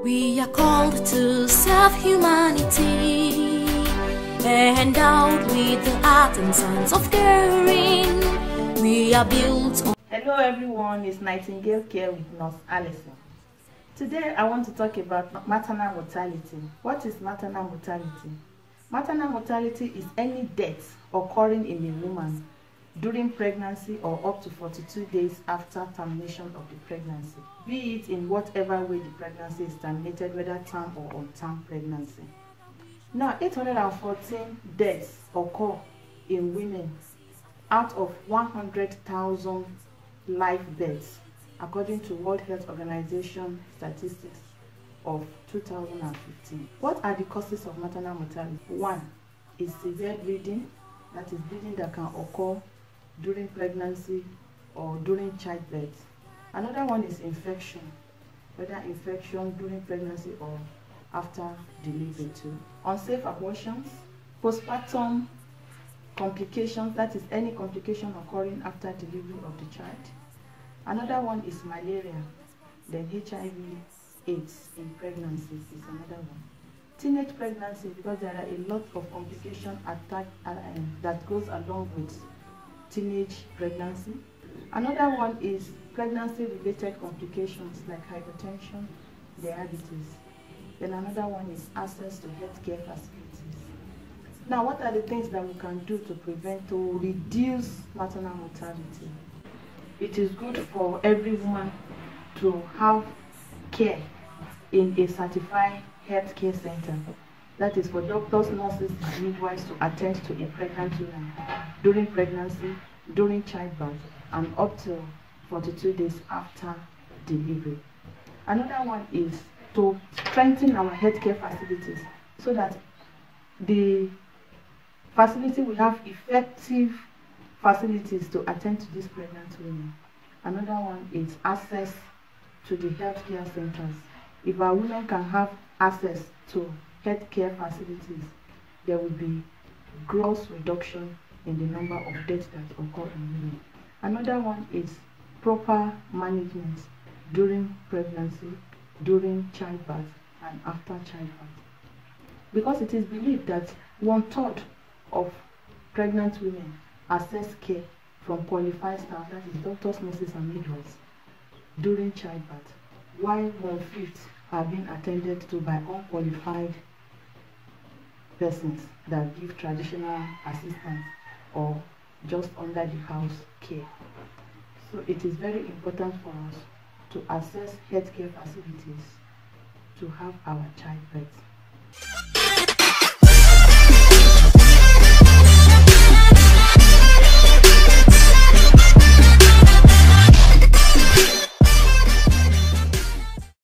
We are called to serve humanity, endowed with the art and science of caring. We are built on. Hello everyone, it's Nightingale Care with Nurse Alison. Today I want to talk about maternal mortality. What is maternal mortality? Maternal mortality is any death occurring in a woman during pregnancy or up to 42 days after termination of the pregnancy, be it in whatever way the pregnancy is terminated, whether term or unterm pregnancy. Now, 814 deaths occur in women out of 100,000 live births, according to World Health Organization statistics of 2015. What are the causes of maternal mortality? One is severe bleeding, that is bleeding that can occur during pregnancy or during childbirth. Another one is infection, whether infection during pregnancy or after delivery too. Unsafe abortions, postpartum complications, that is any complication occurring after delivery of the child. Another one is malaria, then HIV/AIDS in pregnancies is another one. Teenage pregnancy, because there are a lot of complications that goes along with teenage pregnancy. Another one is pregnancy-related complications like hypertension, diabetes. Then another one is access to healthcare facilities. Now, what are the things that we can do to prevent or reduce maternal mortality? It is good for everyone to have care in a certified healthcare center. That is for doctors, nurses, and midwives to attend to a pregnant woman during pregnancy, during childbirth, and up to 42 days after delivery. Another one is to strengthen our healthcare facilities so that the facility will have effective facilities to attend to these pregnant women. Another one is access to the healthcare centers. If our women can have access to healthcare facilities, there will be gross reduction in the number of deaths that occur in women. Another one is proper management during pregnancy, during childbirth, and after childbirth. Because it is believed that 1/3 of pregnant women access care from qualified staff, that is doctors, nurses, and midwives, during childbirth, while 1/5 are being attended to by unqualified persons that give traditional assistance or just under the house care. So it is very important for us to access healthcare facilities to have our childbirth.